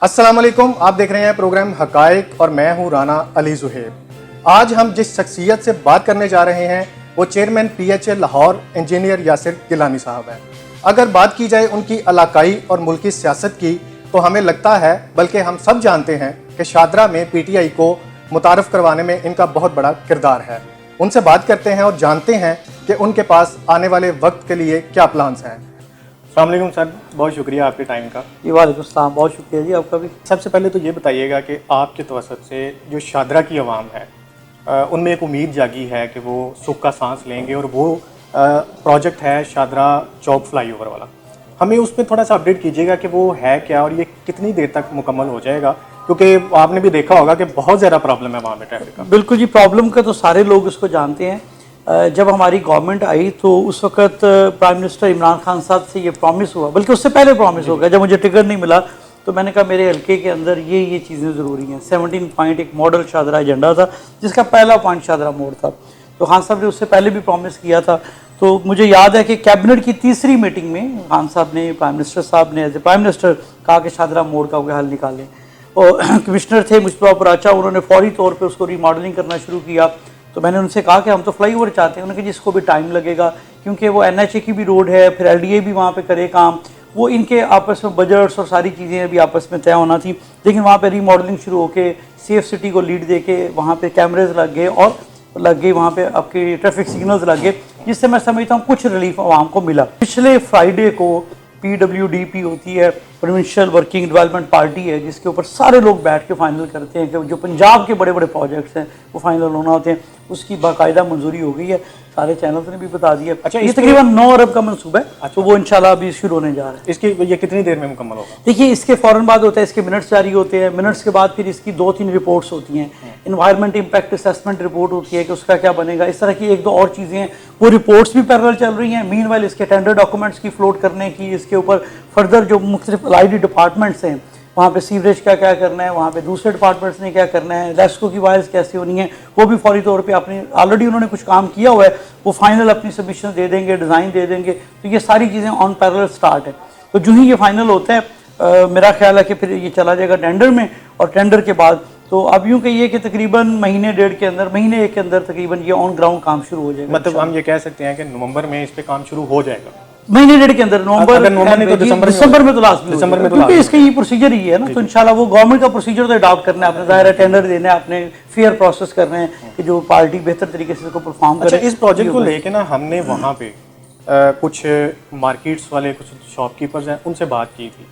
अस्सलाम वालेकुम, आप देख रहे हैं प्रोग्राम हकाइक और मैं हूं राना अली जुहेब। आज हम जिस शख्सियत से बात करने जा रहे हैं वो chairman PHA Lahore engineer Yasir Gilani साहब हैं। अगर बात की जाए उनकी इलाकाई और मुल्की सियासत की तो हमें लगता है, बल्कि हम सब जानते हैं कि शादरा में PTI को मुतारफ़ करवाने में इनका बहुत बड़ा किरदार है। उनसे बात करते हैं और जानते हैं कि उनके पास आने वाले वक्त के लिए क्या प्लान्स हैं। अस्सलाम वालेकुम सर, बहुत शुक्रिया आपके टाइम का। जी वालेकुम सलाम, बहुत शुक्रिया जी आपका भी। सबसे पहले तो ये बताइएगा कि आपके तवसत से जो शादरा की आवाम है उनमें एक उम्मीद जागी है कि वो सुख का सांस लेंगे और वो प्रोजेक्ट है शादरा चौक फ्लाईओवर वाला। हमें उस पर थोड़ा सा अपडेट कीजिएगा कि वो है क्या और ये कितनी देर तक मुकम्मल हो जाएगा, क्योंकि आपने भी देखा होगा कि बहुत ज़्यादा प्रॉब्लम है वहाँ पे ट्रैफिक का। बिल्कुल जी, प्रॉब्लम का तो सारे लोग उसको जानते हैं। जब हमारी गवर्नमेंट आई तो उस वक्त प्राइम मिनिस्टर इमरान खान साहब से ये प्रॉमिस हुआ, बल्कि उससे पहले प्रॉमिस हो गया। जब मुझे टिकट नहीं मिला तो मैंने कहा मेरे हल्के के अंदर ये चीज़ें ज़रूरी हैं। 17 पॉइंट एक मॉडल शादरा एजेंडा था जिसका पहला पॉइंट शादरा मोड़ था। तो खान साहब ने उससे पहले भी प्रॉमिस किया था। तो मुझे याद है कि कैबिनेट की तीसरी मीटिंग में खान साहब ने, प्राइम मिनिस्टर साहब ने एज ए प्राइम मिनिस्टर कहा कि शादरा मोड़ का कोई हल निकालें। और कमिश्नर थे मुश्तबा पराचा, उन्होंने फौरी तौर पे उसको रीमॉडलिंग करना शुरू किया। तो मैंने उनसे कहा कि हम तो फ्लाईओवर चाहते हैं। उन्होंने कहा जिसको भी टाइम लगेगा, क्योंकि वो NHA की भी रोड है, फिर LDA भी वहाँ पे करे काम। वो इनके आपस में बजट्स और सारी चीज़ें भी आपस में तय होना थी। लेकिन वहाँ पे रीमॉडलिंग शुरू होके सेफ सिटी को लीड दे के वहाँ पे कैमरेज लग गए और लग गई, वहाँ पे आपके ट्रैफिक सिग्नल्स लग गए, जिससे मैं समझता हूँ कुछ रिलीफ आवाम को मिला। पिछले फ्राइडे को PWDP होती है, प्रोविंशियल वर्किंग डेवलपमेंट पार्टी है, जिसके ऊपर सारे लोग बैठ के फाइनल करते हैं कि जो पंजाब के बड़े बड़े प्रोजेक्ट्स हैं वो फाइनल होना होते हैं। उसकी बाकायदा मंजूरी हो गई है, सारे चैनल्स ने भी बता दिया। अच्छा, ये तकरीबन 9 अरब का मनसूबा है। अच्छा। तो वो इंशाल्लाह अभी शुरू होने जा रहा है। इसकी ये कितनी देर में मुकम्मल होगा? देखिए, इसके फ़ौरन बाद होता है, इसके मिनट्स जारी होते हैं। मिनट्स के बाद फिर इसकी 2-3 रिपोर्ट्स होती हैं। इन्वायरमेंट इम्पैक्ट असेसमेंट रिपोर्ट होती है कि उसका क्या बनेगा। इस तरह की 1-2 और चीज़ें हैं, वो रिपोर्ट्स भी पैरेलल चल रही हैं। मीनवाइल इसके टेंडर डॉक्यूमेंट्स की फ्लोट करने की, इसके ऊपर फर्दर जो मुख्तलिफ अलाइड डिपार्टमेंट्स हैं, वहाँ पे सीवरेज का क्या करना है, वहाँ पे दूसरे डिपार्टमेंट्स ने क्या करना है, लेस्को की वायर्स कैसे होनी है, वो भी फौरी तौर पे अपनी ऑलरेडी उन्होंने कुछ काम किया हुआ है, वो फाइनल अपनी सबमिशन दे देंगे, डिज़ाइन दे देंगे। तो ये सारी चीज़ें ऑन पैरेलल स्टार्ट है। तो जो ही ये फाइनल होता है, मेरा ख्याल है कि फिर ये चला जाएगा टेंडर में, और टेंडर के बाद तो अब यूँ कहिए कि तकरीबन महीने 1.5 के अंदर, महीने 1 के अंदर तकरीबन ये ऑन ग्राउंड काम शुरू हो जाएगा। मतलब हम ये कह सकते हैं कि नवंबर में इस पे काम शुरू हो जाएगा। महीने 1.5 के अंदर, नवंबर नहीं तो दिसंबर में तो लास्ट में, दिसंबर में तो क्योंकि इसका ये प्रोसीजर ही है ना। तो इंशाल्लाह वो गवर्नमेंट का प्रोसीजर तो अडॉप्ट करना है, अपने ज़ाहिर है टेंडर देना है, अपने फेयर प्रोसेस करना है कि जो पार्टी बेहतर तरीके से इसको परफॉर्म करे। अच्छा, इस प्रोजेक्ट को लेके ना हमने वहाँ पे कुछ मार्केट्स वाले, कुछ शॉपकीपर्स हैं, उनसे बात की थी।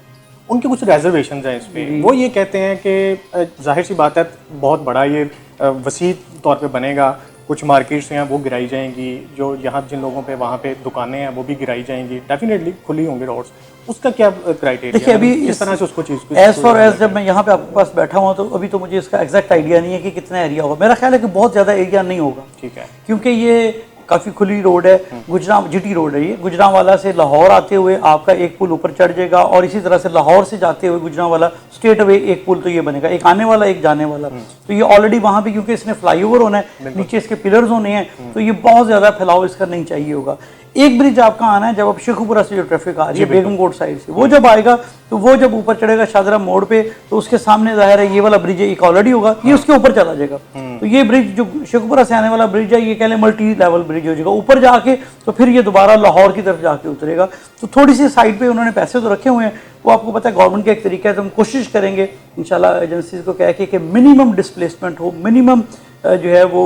उनके कुछ रिजर्वेशन हैं इस पे। वो ये कहते हैं कि जाहिर सी बात है बहुत बड़ा ये वसी तौर पे बनेगा। कुछ मार्केट्स हैं वो गिराई जाएंगी, जो यहाँ जिन लोगों पे वहाँ पे दुकानें हैं वो भी गिराई जाएंगी, डेफिनेटली खुली होंगी रोड्स। उसका क्या क्राइटेरिया? देखिए, अभी किस तरह से उसको चीज़ एज फॉर एज जब मैं यहाँ पे आपके पास बैठा हुआ तो अभी तो मुझे इसका एग्जैक्ट आइडिया नहीं है कि कितना एरिया होगा। मेरा ख्याल है कि बहुत ज़्यादा एरिया नहीं होगा। ठीक है, क्योंकि ये काफ़ी खुली रोड है, गुजराम GT रोड है ये। गुजरांवाला से लाहौर आते हुए आपका एक पुल ऊपर चढ़ जाएगा, और इसी तरह से लाहौर से जाते हुए गुजरांवाला स्ट्रेट अवे एक पुल तो ये बनेगा, एक आने वाला एक जाने वाला। तो ये ऑलरेडी वहाँ भी, क्योंकि इसने फ्लाईओवर होना है, नीचे इसके पिलर्स होने हैं, तो ये बहुत ज़्यादा फैलाव इसका नहीं चाहिए होगा। एक ब्रिज आपका आना है जब आप शेखुपुरा से जो ट्रैफिक आ रही है बेगम कोट साइड से, वो जब आएगा तो वो जब ऊपर चढ़ेगा शादरा मोड़ पे, तो उसके सामने जाहिर है ये वाला ब्रिज एक ऑलरेडी होगा, ये उसके ऊपर चला जाएगा। तो ये ब्रिज जो शेखुपुरा से आने वाला ब्रिज है, ये कह लें मल्टी लेवल ब्रिज हो जाएगा ऊपर जाके, तो फिर ये दोबारा लाहौर की तरफ जाके उतरेगा। तो थोड़ी सी साइड पे उन्होंने पैसे तो रखे हुए हैं, वो आपको पता है गवर्नमेंट का एक तरीका है। तो हम कोशिश करेंगे इंशाल्लाह एजेंसीज को कह के कि मिनिमम डिस्प्लेसमेंट हो, मिनिमम जो है वो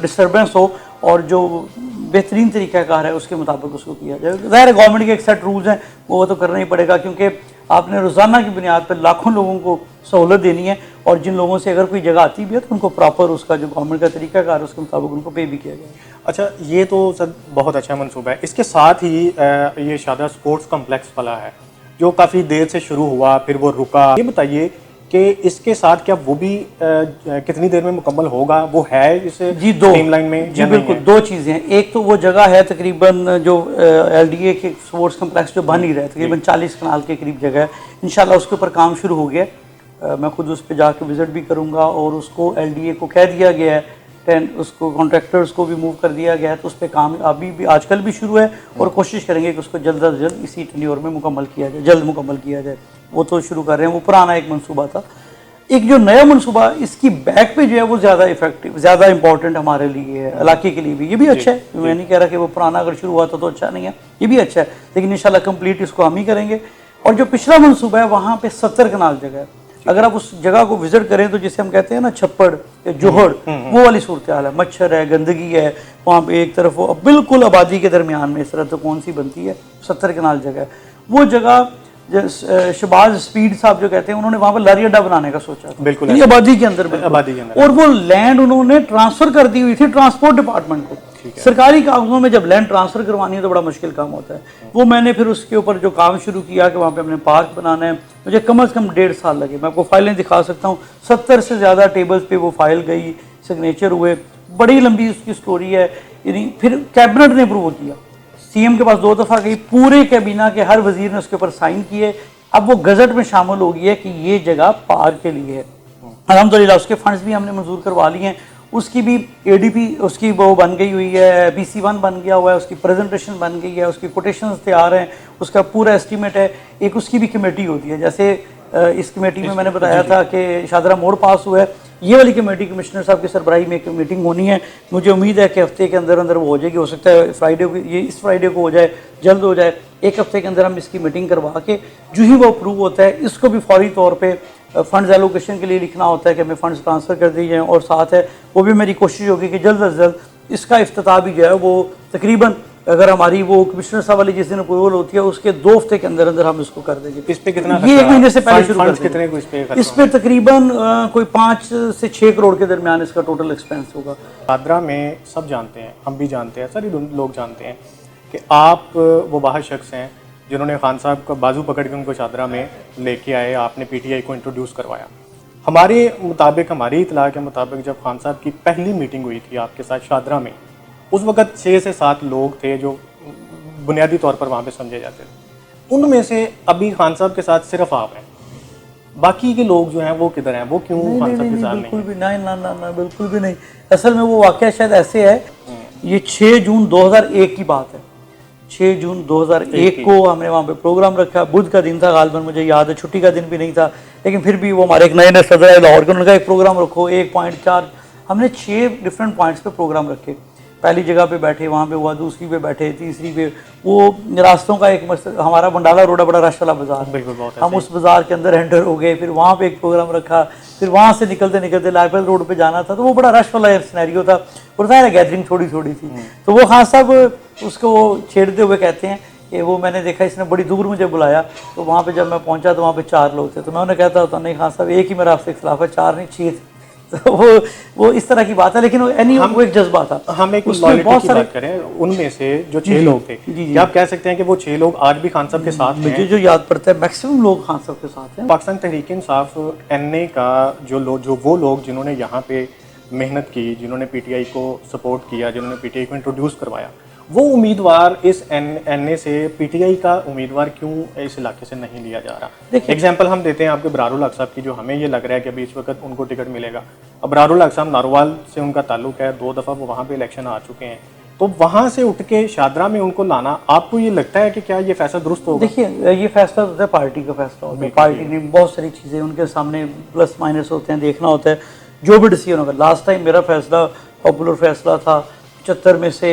डिस्टर्बेंस हो, और जो बेहतरीन तरीक़ाकार है उसके मुताबिक उसको किया जाए। ज़ाहिर है गवर्नमेंट के एक सेट रूल्स हैं, वो तो करना ही पड़ेगा, क्योंकि आपने रोज़ाना की बुनियाद पर लाखों लोगों को सहूलत देनी है, और जिन लोगों से अगर कोई जगह आती भी है तो उनको प्रॉपर उसका जो गवर्नमेंट का तरीक़ाकार है उसके मुताबिक उनको पे भी किया जाए। अच्छा, ये तो सर बहुत अच्छा मनसूबा है। इसके साथ ही ये शादरा स्पोर्ट्स कॉम्प्लेक्स वाला है जो काफ़ी देर से शुरू हुआ, फिर वो रुका। ये बताइए कि इसके साथ क्या वो भी कितनी देर में मुकम्मल होगा? वो है इस टाइमलाइन में? जी बिल्कुल, 2 चीज़ें हैं। एक तो वो जगह है तकरीबन जो LDA के स्पोर्ट्स कम्प्लेक्स जो बन ही रहा है, तकरीबन 40 कनाल के करीब जगह है। इंशाल्लाह उसके ऊपर काम शुरू हो गया। मैं खुद उस पर जाके विज़िट भी करूँगा, और उसको LDA को कह दिया गया है, उसको कॉन्ट्रैक्टर्स को भी मूव कर दिया गया है। तो उस पर काम अभी भी आजकल भी शुरू है, और कोशिश करेंगे कि उसको जल्द अज जल्द इसी टेन्योर में मुकम्मल किया जाए, जल्द मुकम्मल किया जाए। वो तो शुरू कर रहे हैं, वो पुराना एक मनसूबा था। एक जो नया मनसूबा इसकी बैक पे जो है वो ज़्यादा इफेक्टिव, ज़्यादा इंपॉर्टेंट हमारे लिए है, इलाके के लिए भी। ये भी अच्छा है, मैं नहीं कह रहा कि वो पुराना अगर शुरू हुआ था तो अच्छा नहीं है, ये भी अच्छा है, लेकिन इंशाल्लाह कंप्लीट इसको हम ही करेंगे। और जो पिछला मनसूबा है वहाँ पे 70 कनाल जगह है, अगर आप उस जगह को विजिट करें तो जिसे हम कहते हैं ना छप्पड़ या जोहड़, वो वाली सूरत हाल है, मच्छर है, गंदगी है वहाँ पे, एक तरफ वो बिल्कुल आबादी के दरमियान में इस तरह तो कौन सी बनती है, 70 कनाल जगह है। वो जगह शहबाज स्पीड साहब जो कहते हैं, उन्होंने वहाँ पर लारी अड्डा बनाने का सोचा था, बिल्कुल आबादी के अंदर, आबादी के अंदर, और वो लैंड उन्होंने ट्रांसफर कर दी हुई थी ट्रांसपोर्ट डिपार्टमेंट को। सरकारी कागजों में जब लैंड ट्रांसफर करवानी है तो बड़ा मुश्किल काम होता है। वो मैंने फिर उसके ऊपर जो काम शुरू किया कि वहाँ पे हमने पार्क बनाना है, मुझे कम से कम 1.5 साल लगे। मैं आपको फाइलें दिखा सकता हूँ, 70 से ज़्यादा टेबल्स पे वो फाइल गई, सिग्नेचर हुए, बड़ी लंबी उसकी स्टोरी है। यानी फिर कैबिनेट ने अप्रूव किया, सीएम के पास 2 दफ़ा गई, पूरे कैबिना के हर वजीर ने उसके ऊपर साइन किए। अब वो गजट में शामिल हो गई है कि ये जगह पार्क के लिए है। अल्हम्दुलिल्लाह उसके फंड्स भी हमने मंजूर करवा लिए हैं, उसकी भी एडीपी उसकी वो बन गई हुई है, BC1 बन गया हुआ है, उसकी प्रेजेंटेशन बन गई है, उसकी कोटेशंस तैयार हैं, उसका पूरा एस्टीमेट है। एक उसकी भी कमेटी होती है, जैसे इस कमेटी में मैंने बताया था कि शादरा मोड़ पास हुआ है, ये वाली कमेटी कमिश्नर साहब की सरबराही में एक मीटिंग होनी है। मुझे उम्मीद है कि हफ्ते के अंदर अंदर वो हो जाएगी, हो सकता है फ्राइडे को, ये इस फ्राइडे को हो जाए, जल्द हो जाए। एक हफ्ते के अंदर हम इसकी मीटिंग करवा के जो ही वो अप्रूव होता है, इसको भी फौरी तौर पे फंड्स एलोकेशन के लिए लिखना होता है कि हमें फंड्स ट्रांसफ़र कर दिए जाएँ। और साथ है वो भी मेरी कोशिश होगी कि जल्द अज जल्द इसका इफ्तिताह भी जो है वो तकरीबन, अगर हमारी वो कमिश्नर साहब वाली जिस दिन अप्रूवल होती है उसके 2 हफ्ते के अंदर अंदर हम इसको कर देंगे। इस पे कितना, ये 1 महीने से पहले शुरू कर कितने को इस पे तकरीबन कोई 5 से 6 करोड़ के दरमियान इसका टोटल एक्सपेंस होगा। शादरा में सब जानते हैं, हम भी जानते हैं, सारे लोग जानते हैं कि आप वो बाहर शख्स हैं जिन्होंने खान साहब का बाजू पकड़ के उनको शादरा में लेके आए, आपने PTI को इंट्रोड्यूस करवाया। हमारे मुताबिक, हमारी इतला के मुताबिक, जब खान साहब की पहली मीटिंग हुई थी आपके साथ शादरा में, उस वक़्त 6 से 7 लोग थे जो बुनियादी तौर पर वहाँ पे समझे जाते थे। उनमें से अभी खान साहब के साथ सिर्फ आप हैं, बाकी के लोग जो हैं वो किधर हैं, वो क्यों खान साहब के साथ नहीं? बिल्कुल भी नहीं, बिल्कुल भी नहीं। असल में वो वाक़या शायद ऐसे है, ये 6 जून 2001 की बात है। 6 जून 2001 को हमने वहाँ पे प्रोग्राम रखा, बुध का दिन था गालिबन, मुझे याद है, छुट्टी का दिन भी नहीं था, लेकिन फिर भी वो हमारे एक नए सदर है लाहौर के, उन्होंने कहा एक प्रोग्राम रखो, 1.4, हमने 6 डिफरेंट पॉइंट्स पे प्रोग्राम रखे। पहली जगह पे बैठे, वहाँ पे हुआ, दूसरी पे बैठे, तीसरी पे वो रास्तों का एक हमारा बंडाला रोड है, बड़ा रश वाला बाजार, हम उस बाजार के अंदर एंटर हो गए, फिर वहाँ पे एक प्रोग्राम रखा, फिर वहाँ से निकलते निकलते लाइफल रोड पे जाना था, तो वो बड़ा रश वाला सिनेरियो था और सारा गैदरिंग थोड़ी थोड़ी थी। तो वो खान साहब उसको वो छेड़ते हुए कहते हैं कि वो मैंने देखा इसने बड़ी दूर मुझे बुलाया, तो वहाँ पे जब मैं पहुँचा तो वहाँ पे 4 लोग थे, तो मैं उन्हें कहता होता नहीं खान साहब एक ही मेरा आपसे खिलाफ है, 4 नहीं 6 थे। तो वो इस तरह की बात है, लेकिन वो एक जज्बा था। हम एक लॉयल्टी की बात करें, उनमें से जो 6 लोग थे, क्या आप कह सकते हैं कि वो 6 लोग आज भी खान साहब के साथ हैं? मुझे जो याद पड़ता है मैक्सिमम लोग खान साहब के साथ हैं। पाकिस्तान तहरीक इंसाफ NA का जो वो लोग जिन्होंने यहाँ पे मेहनत की, जिन्होंने PTI को सपोर्ट किया, जिन्होंने PTI को इंट्रोड्यूस करवाया, वो उम्मीदवार इस NA से PTI का उम्मीदवार क्यों इस इलाके से नहीं लिया जा रहा? एग्जाम्पल हम देते हैं आपके अबरारुल हक साहब की, जो हमें ये लग रहा है कि अभी इस वक्त उनको टिकट मिलेगा। अबरारुल हक साहब नारोवाल से उनका ताल्लुक है, 2 दफ़ा वो वहाँ पे इलेक्शन आ चुके हैं, तो वहाँ से उठ के शादरा में उनको लाना, आपको ये लगता है कि क्या ये फैसला दुरुस्त होगा? देखिए, ये फैसला होता है पार्टी का फैसला होता है, पार्टी ने बहुत सारी चीज़ें उनके सामने प्लस माइनस होते हैं, देखना होता है जो भी डिसीजन होगा। लास्ट टाइम मेरा फैसला पॉपुलर फैसला था, 75 में से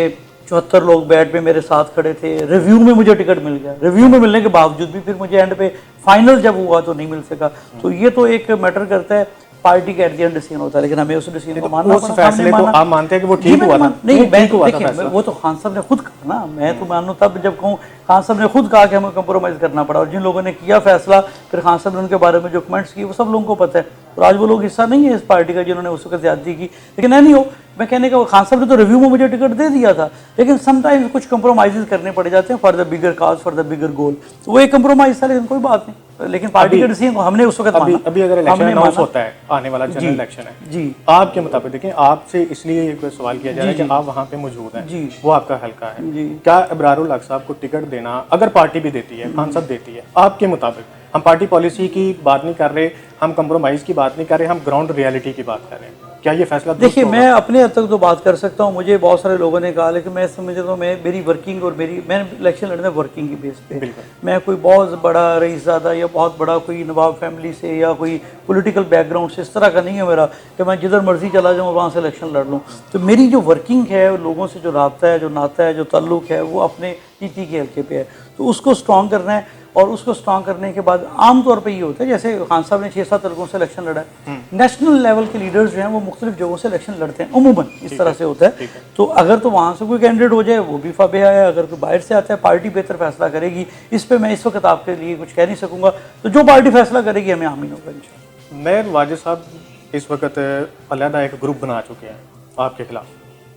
74 लोग बैठ पे मेरे साथ खड़े थे, रिव्यू में मुझे टिकट मिल गया, रिव्यू में मिलने के बावजूद भी फिर मुझे एंड पे फाइनल जब हुआ तो नहीं मिल सका। तो ये तो एक मैटर करता है, पार्टी का एट द एंड डिसीजन होता है, लेकिन हमें उस डिसीजन को मानना, उस फैसले को आप मानते हैं कि वो ठीक हुआ था? नहीं, देखिए वो तो खान साहब ने खुद कहा ना, मैं तो मानूं तब जब कहूँ, खान साहब ने खुद कहा कि हमें कंप्रोमाइज़ करना पड़ा, और जिन लोगों ने किया फैसला फिर खान साहब ने उनके बारे में जो कमेंट्स किए वो सब लोगों को पता है, और आज वो लोग हिस्सा नहीं है इस पार्टी का जिन्होंने उस वक्त ज्यादती की। लेकिन नहीं हो, मैं कहने का खान साहब ने तो रिव्यू में मुझे टिकट दे दिया था, लेकिन समटाइम्स कुछ कंप्रोमाइज़ करने पड़ जाते हैं for the bigger cause, for the bigger goal, तो वो एक कंप्रोमाइज़ था, लेकिन कोई बात नहीं। लेकिन पार्टी के डिसीजन को हमने उस वक्त माना। अभी अगर इलेक्शन अनाउंस होता है, आने वाला जनरल इलेक्शन है जी, आपके मुताबिक, देखिए आपसे इसलिए एक सवाल किया जा रहा है कि आप वहाँ पे मौजूद हैं जी, वो आपका हल्का है जी, क्या अबरारुल हक साहब को टिकट देना, अगर पार्टी भी देती है, खान साहब देती है, आपके मुताबिक, हम पार्टी पॉलिसी की बात नहीं कर रहे, हम कंप्रोमाइज़ की बात नहीं कर रहे, हम ग्राउंड रियलिटी की बात कर रहे हैं, क्या ये फैसला दुरुस्त देखिए, होगा? मैं अपने हद तक तो बात कर सकता हूँ, मुझे बहुत सारे लोगों ने कहा, लेकिन मैं समझता हूँ मेरी वर्किंग और मैं इलेक्शन लड़ना वर्किंग की बेस पे। बिल्कुल। मैं कोई बहुत बड़ा रईसज़ादा या बहुत बड़ा कोई नवाब फैमिली से या कोई पॉलिटिकल बैकग्राउंड से इस तरह का नहीं है मेरा कि मैं जिधर मर्जी चला जाऊँ वहाँ से इलेक्शन लड़ लूँ। तो मेरी जो वर्किंग है, लोगों से जो राब्ता है, जो नाता है, जो ताल्लुक़ है, वो अपने टीटी के हल्के पे है। तो उसको स्ट्रॉन्ग करना है, और उसको स्ट्रॉन्ग करने के बाद आमतौर पे ये होता है, जैसे खान साहब ने 6-7 हल्कों से इलेक्शन लड़ा है, नेशनल लेवल के लीडर्स जो हैं वो मुख्तलिफ जगहों से इलेक्शन लड़ते हैं, उमूमन इस तरह से होता है। तो अगर तो वहाँ से कोई कैंडिडेट हो जाए वो भी फाबिया है, अगर कोई बाहर से आता है पार्टी बेहतर फैसला करेगी। इस पर मैं इस वक्त आपके लिए कुछ कह नहीं सकूँगा, तो जो पार्टी फैसला करेगी हमें आमीन होगा इंशाअल्लाह। मैं वाजिद साहब इस वक्त अलहदा एक ग्रुप बना चुके हैं आपके खिलाफ,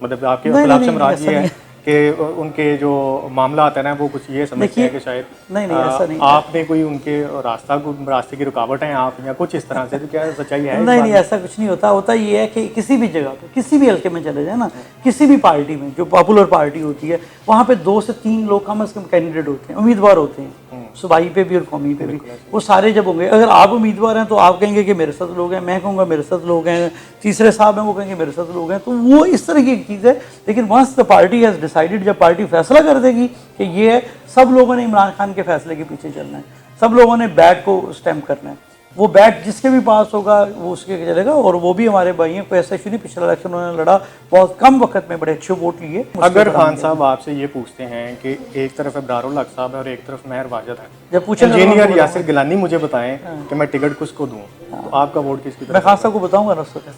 मतलब आपके नहीं, खिलाफ नहीं, से मुराद ऐसा ये है नहीं। कि उनके जो मामला आता है ना वो कुछ ये समझते हैं कि शायद नहीं, ऐसा नहीं। आपने कोई उनके रास्ते की रुकावट है आप, या कुछ इस तरह से, तो क्या सच्चाई है इस नहीं, बात नहीं, में? ऐसा कुछ नहीं होता। होता ये है कि किसी भी जगह पे, किसी भी हल्के में चले जाए ना, किसी भी पार्टी में जो पॉपुलर पार्टी होती है, वहाँ पे 2 से 3 लोग कम से कम कैंडिडेट होते हैं, उम्मीदवार होते हैं, सूबाई पे भी और कौमी पे भी। वो सारे जब होंगे, अगर आप उम्मीदवार हैं तो आप कहेंगे कि मेरे साथ लोग हैं, मैं कहूँगा मेरे साथ लोग हैं, तीसरे साहब हैं वो कहेंगे मेरे साथ लोग हैं। तो वो इस तरह की एक चीज़ है। लेकिन once the party has decided, जब पार्टी फैसला कर देगी कि ये है, सब लोगों ने इमरान खान के फैसले के पीछे चलना है, सब लोगों ने बैट को स्टैम्प करना है। वो बैट जिसके भी पास होगा वो उसके चलेगा। और वो भी हमारे भाई हैं, कोई ऐसा इशू नहीं, पिछला इलेक्शन उन्होंने लड़ा, बहुत कम वक्त में बड़े अच्छे वोट लिए। अगर खान साहब आपसे ये पूछते हैं कि एक तरफ इब्रारुल हक साहब है और एक तरफ महर वाजिद है, जब पूछे इंजीनियर यासिर गिलानी मुझे बताएं कि मैं टिकट किसको दूं, तो आपका वोट किसकी मैं तरफ? खान साहब को बताऊंगा ना उस वक्त,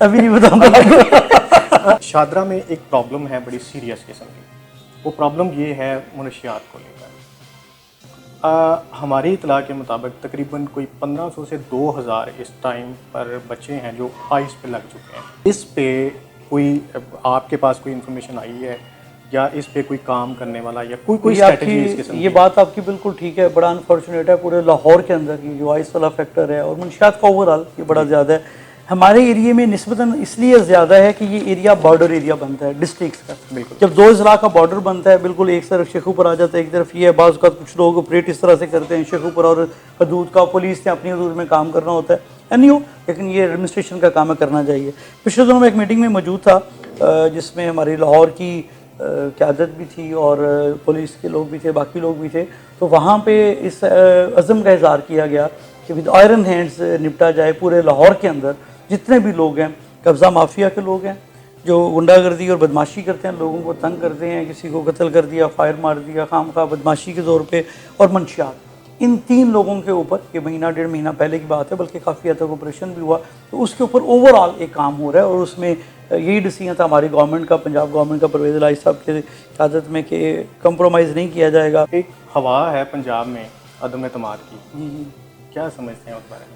अभी नहीं बताऊंगा। शादरा में एक प्रॉब्लम है बड़ी सीरियस किस्म की। वो प्रॉब्लम ये है मुनशियात को लेकर। हमारी इतला के मुताबिक तकरीबन कोई 1500 से 2000 इस टाइम पर बच्चे हैं जो आइस पे लग चुके हैं। इस पे कोई आपके पास कोई इन्फॉर्मेशन आई है, या इस पे कोई काम करने वाला, या कोई स्ट्रेटजी इस किस्म ये बात आपकी बिल्कुल ठीक है। बड़ा अनफॉर्चुनेट है, पूरे लाहौर के अंदर ये जो आइस वाला फैक्टर है और मुनशियात का ओवरऑल ये बड़ा ज़्यादा है। हमारे एरिया में निस्बतन इसलिए ज़्यादा है कि ये एरिया बॉर्डर एरिया बनता है डिस्ट्रिक्ट्स का। बिल्कुल। जब 2 ज़िला का बॉर्डर बनता है, बिल्कुल एक तरफ शेखुपुर आ जाता है, एक तरफ ये है। बाज़ का कुछ लोग ऑपरेट इस तरह से करते हैं, शेखुपुर और हदूद का पुलिस ने अपनी हदूद में काम करना होता है, नहीं हो, लेकिन ये एडमिनिस्ट्रेशन का काम है, करना चाहिए। पिछले दिनों में एक मीटिंग में मौजूद था जिसमें हमारी लाहौर की क़यादत भी थी और पुलिस के लोग भी थे, बाकी लोग भी थे। तो वहाँ पे इस अज़म का इज़हार किया गया कि विद आयरन हैंड्स निपटा जाए पूरे लाहौर के अंदर जितने भी लोग हैं, कब्ज़ा माफिया के लोग हैं जो गुंडागर्दी और बदमाशी करते हैं, लोगों को तंग करते हैं, किसी को कत्ल कर दिया, फायर मार दिया खामखा बदमाशी के तौर पे, और मंशियात। इन 3 लोगों के ऊपर, ये महीना 1.5 महीना पहले की बात है, बल्कि काफ़ी हद तक ऑपरेशन भी हुआ, तो उसके ऊपर ओवरऑल एक काम हो रहा है। और उसमें यही डिसीजन था हमारी गवर्नमेंट का, पंजाब गवर्नमेंट का, परवेज़ इलाही साहब के क़यादत में, कि कंप्रोमाइज़ नहीं किया जाएगा। एक हवा है पंजाब में अदम एतमाद की, क्या समझते हैं उस बारे में?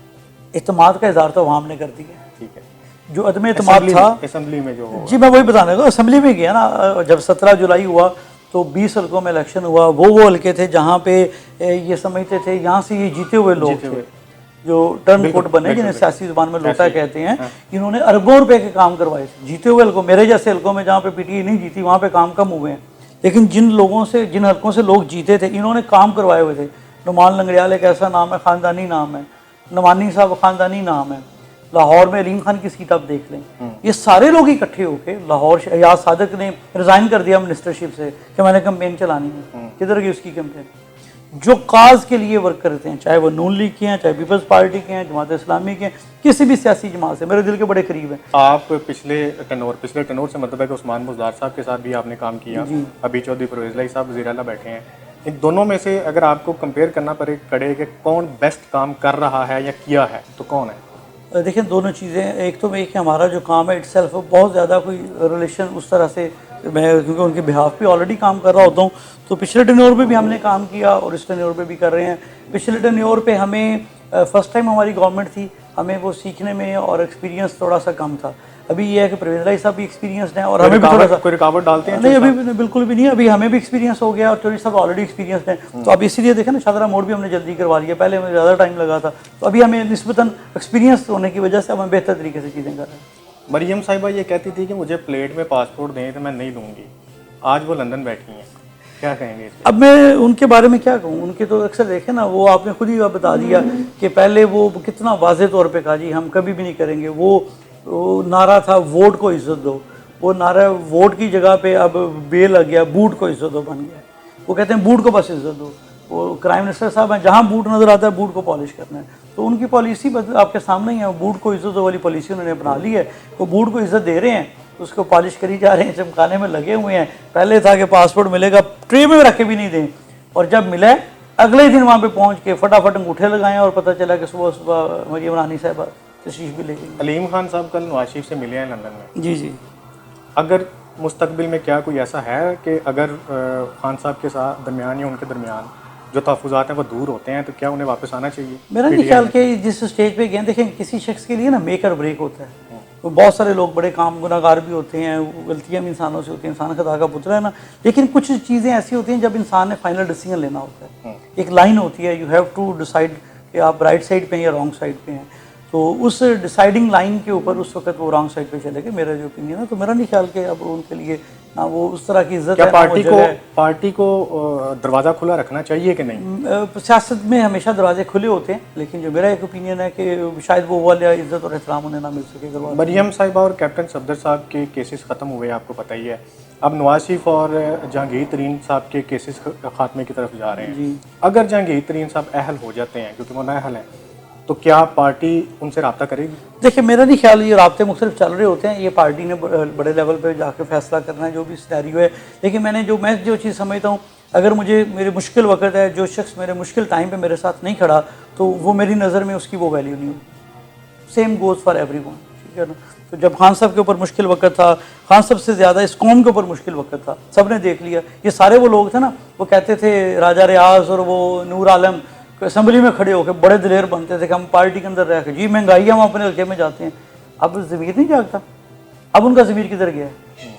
एतमाद का इज़हार तो वहाँ हमने कर दिया, ठीक है। जो अदम एतमाद था असेंबली में जो जी, मैं वही बताने लगा। असेंबली में गया ना, जब 17 जुलाई हुआ तो 20 हल्कों में इलेक्शन हुआ। वो हल्के थे जहाँ पे ये समझते थे यहाँ से ये जीते हुए लोग थे, जो टर्न कोट बने, जिन्हें सियासी जुबान में लोटा कहते हैं। इन्होंने अरबों रुपए के काम करवाए थे जीते हुए हल्कों। मेरे जैसे हल्कों में जहाँ पे पीटीआई नहीं जीती वहाँ पे काम कम हुए हैं, लेकिन जिन हल्कों से लोग जीते थे इन्होंने काम करवाए हुए थे। नुमान लंगड़ियाल एक ऐसा नाम है, ख़ानदानी नाम है, नमानी साहब ख़ानदानी नाम है। लाहौर में अलीम खान की सीट आप देख लें, ये सारे लोग इकट्ठे होके, लाहौर याद सादक ने रिज़ाइन कर दिया मिनिस्टरशिप से कि मैंने कैंपेन चलानी है। किधर गई उसकी कैंपेन? जो काज के लिए वर्क करते हैं, चाहे वो नून लीग के हैं, चाहे पीपल्स पार्टी के हैं, जमात इस्लामी के हैं, किसी भी सियासी जमात से, मेरे दिल के बड़े करीब हैं। आप पिछले टनोर से मतलब है कि उस्मान बुज़दार साहब के साथ भी आपने काम किया, अभी चौधरी परवेज़ इलाही साहब वज़ीर आला बैठे हैं। इन दोनों में से अगर आपको कंपेयर करना पड़े कि कौन बेस्ट काम कर रहा है या किया है, तो कौन है? देखिए, दोनों चीज़ें, एक तो एक हमारा जो काम है इटसेल्फ बहुत ज़्यादा कोई रिलेशन उस तरह से, मैं क्योंकि उनके बिहाफ पे ऑलरेडी काम कर रहा होता हूँ, तो पिछले टेन्योर पे भी हमने काम किया और इस टेन्योर पे भी कर रहे हैं। पिछले टेन्योर पे हमें फर्स्ट टाइम हमारी गवर्नमेंट थी, हमें वो सीखने में और एक्सपीरियंस थोड़ा सा कम था। अभी ये है कि परवेज़ इलाही साहब भी एक्सपीरियंस्ड हैं और हमें भी थोड़ा सा कोई रुकावट डालते हैं? नहीं, अभी बिल्कुल भी नहीं, अभी हमें भी एक्सपीरियंस हो गया और चौधरी साहब ऑलरेडी एक्सपीरियंस्ड हैं। तो अब इसीलिए देखें ना, शादरा मोड़ भी हमने जल्दी करवा लिया, पहले हमें ज़्यादा टाइम लगा था। तो अभी हमें निस्बतन एक्सपीरियंस होने की वजह से हमें बेहतर तरीके से चीज़ें कर रहे हैं। मरियम साहिबा ये कहती थी कि मुझे प्लेट में पासपोर्ट दें तो मैं नहीं दूंगी, आज वो लंदन बैठी हैं, क्या कहेंगे इस पर? अब मैं उनके बारे में क्या कहूँ, उनके तो अक्सर देखें ना, वो आपने खुद ही बता दिया कि पहले वो कितना वाज़ेह तौर पे कहा जी हम कभी भी नहीं करेंगे। वो वो नारा था वोट को इज्जत दो, वो नारा वोट की जगह पे अब बे लग गया बूट को इज्जत दो बन गया। वो कहते हैं बूट को बस इज्जत दो। वो प्राइम मिनिस्टर साहब हैं, जहाँ बूट नज़र आता है बूट को पॉलिश करना है। तो उनकी पॉलिसी आपके सामने ही है, बूट को इज्जत दो वाली पॉलिसी उन्होंने बना ली है। वो बूट को इज्जत दे रहे हैं, उसको पॉलिश करी जा रहे हैं, चमकाने में लगे हुए हैं। पहले था कि पासपोर्ट मिलेगा ट्रे में रख के भी नहीं दें, और जब मिला अगले दिन वहाँ पे पहुँच के फटाफट अंगूठे लगाएं और पता चला कि सुबह सुबह मरियम रानी साहबा तशरीफ भी ले गई। अलीम खान साहब कल नवाज शरीफ से मिले हैं लंदन में। जी जी। अगर मुस्तकबिल में क्या कोई ऐसा है कि अगर खान साहब के साथ दरमियान या उनके दरमियान जो तहफ़्फ़ुज़ात हैं वो दूर होते हैं तो क्या उन्हें वापस आना चाहिए? मेरा नहीं ख्याल कि जिस स्टेज पे गए, देखें किसी शख्स के लिए ना मेक और ब्रेक होता है। तो बहुत सारे लोग बड़े काम गुनाहगार भी होते हैं, गलतियाँ भी इंसानों से होती हैं, इंसान खता का पुतला है ना। लेकिन कुछ चीज़ें ऐसी होती हैं जब इंसान ने फाइनल डिसीजन लेना होता है। एक लाइन होती है, यू हैव टू डिसाइड कि आप राइट साइड पे हैं या रॉन्ग साइड पे हैं। तो उस डिसाइडिंग लाइन के ऊपर उस वक्त वो रॉन्ग साइड पे चले गए, मेरा जो ओपिनियन है। तो मेरा नहीं ख्याल कि अब उनके लिए ना वो उस तरह की इज्जत क्या है, पार्टी को दरवाज़ा खुला रखना चाहिए कि नहीं? सियासत में हमेशा दरवाजे खुले होते हैं, लेकिन जो मेरा एक ओपिनियन है कि शायद वो वाला इज्जत और एहतराम उन्हें ना मिल सके। मरियम साहिबा और कैप्टन सफदर साहब के केसेस ख़त्म हुए, आपको पता ही है। अब नवाज शरीफ और जहांगीर तरीन साहब के केसेस खात्मे की तरफ जा रहे हैं। अगर जहांगीर तरीन साहब अहल हो जाते हैं, क्योंकि वो नाअहल हैं, तो क्या पार्टी उनसे रब्ता करेगी? देखिए मेरा नहीं ख्याल, ये राब्ते मुख्तलिफ चल रहे होते हैं, ये पार्टी ने बड़े लेवल पे जाकर फैसला करना है जो भी सिनेरियो है। लेकिन मैं जो चीज़ समझता हूँ, अगर मुझे मेरे मुश्किल वक्त है, जो शख्स मेरे मुश्किल टाइम पे मेरे साथ नहीं खड़ा, तो वो मेरी नज़र में उसकी वो वैल्यू नहीं होगी। सेम गोज़ फॉर एवरीवन, ठीक है ना। तो जब खान साहब के ऊपर मुश्किल वक्त था, खान साहब से ज़्यादा इस कौम के ऊपर मुश्किल वक्त था, सब ने देख लिया। ये सारे वो लोग थे ना, वो कहते थे राजा रियाज और वो नूर आलम असम्बली में खड़े होकर बड़े दिलेर बनते थे कि हम पार्टी के अंदर रह के जी महंगाई है, हम अपने हल्के में जाते हैं। अब ज़मीर नहीं जागता, अब उनका ज़मीर किधर गया है?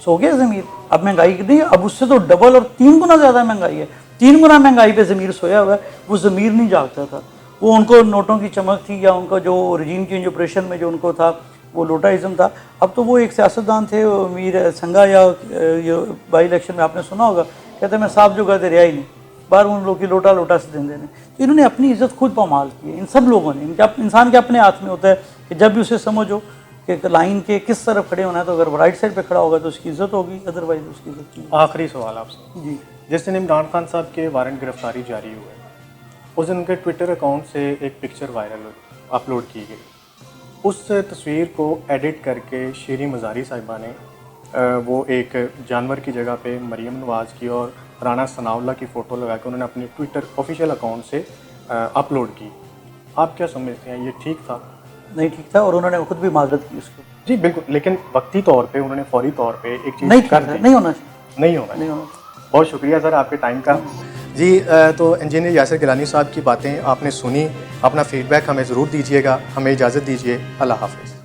सो गया ज़मीर। अब महंगाई नहीं, अब उससे तो डबल और 3 गुना ज़्यादा महंगाई है। 3 गुना महंगाई पे ज़मीर सोया हुआ है, वो ज़मीर नहीं जागता था। वो उनको नोटों की चमक थी या उनका जो रजीम चेंज ऑपरेशन में जो उनको था वो लोटाइज़म था। अब तो वो एक सियासतदान थे, मीर संगा या बाई इलेक्शन में आपने सुना होगा, कहते मैं साफ जगह दे रहा ही नहीं, बार उन लोग की लोटा लोटा से देंदे ने। तो इन्होंने अपनी इज्जत खुद पामाल की है, इन सब लोगों ने। इंसान के अपने हाथ में होता है कि जब भी उसे समझो कि लाइन के किस तरफ खड़े होना है, तो अगर राइट साइड पे खड़ा होगा तो उसकी इज्जत होगी, अदरवाइज उसकी इज्जत नहीं। आखिरी सवाल आपसे जी, जिस दिन इमरान खान साहब के वारंट गिरफ्तारी जारी हुए, उस दिन उनके ट्विटर अकाउंट से एक पिक्चर वायरल अपलोड की गई। उस तस्वीर को एडिट करके शीरी मज़ारी साहिबा ने वो एक जानवर की जगह पे मरियम नवाज़ की और राना सनाउल्लाह की फ़ोटो लगा के उन्होंने अपने ट्विटर ऑफिशियल अकाउंट से अपलोड की। आप क्या समझते हैं, ये ठीक था? नहीं ठीक था, और उन्होंने खुद भी माजरत की उसको। जी बिल्कुल, लेकिन वक्ती तौर पे उन्होंने फौरी तौर पे एक चीज़ नहीं होना चाहिए, नहीं होना। बहुत शुक्रिया सर आपके टाइम का। जी तो इंजीनियर यासिर गिलानी साहब की बातें आपने सुनी, अपना फीडबैक हमें ज़रूर दीजिएगा। हमें इजाज़त दीजिए, अल्लाह हाफ़िज़।